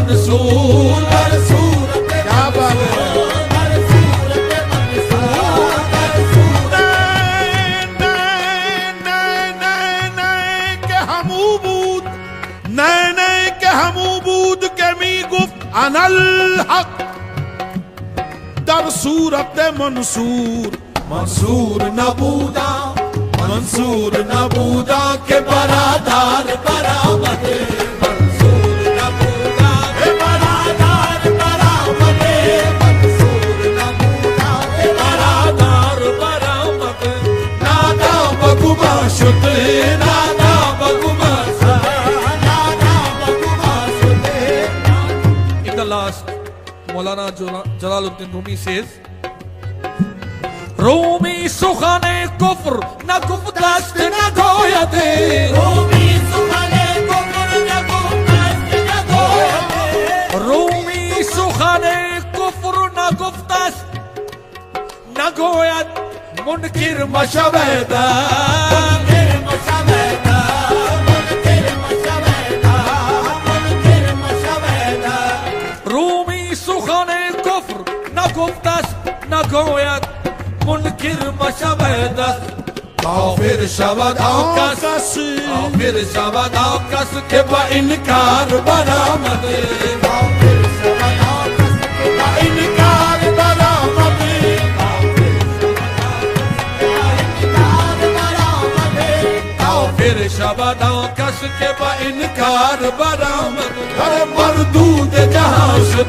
मंसूर हर सूरत क्या बात है हर सूरत मंसूर हर सूरत नए के हमूबूद नए के हमूबूद के मी गुफ्त अनल हक दर सूरत मंसूर मंसूर नबूदा मंसूर नबूदा के बरादार बरामद मंसूर नबूदा के बरादार बरामद मंसूर नबूदा के बरादार बरामद नादा बगुमा शुते नादा बगुमा नादा बगुमा शुते। In the last, Maulana Jalaluddin Rumi says, Rumi sukhane kufr na guftast na goyate Rumi sukhane kufr na guftast na goyate Rumi sukhane kufr na guftast na goyat munkir mashaveda munkir mashaveda munkir mashaveda munkir mashaveda Rumi sukhane kufr na guftast na goyat मुनकिर मशवदस काफिर शवद आकस काफिर शवद आकस के बा इनकार बरामद काफिर शवद आकस के बा इनकार बरामद काफिर शवद आकस के बा इनकार बरामद हर मरदूद जहां से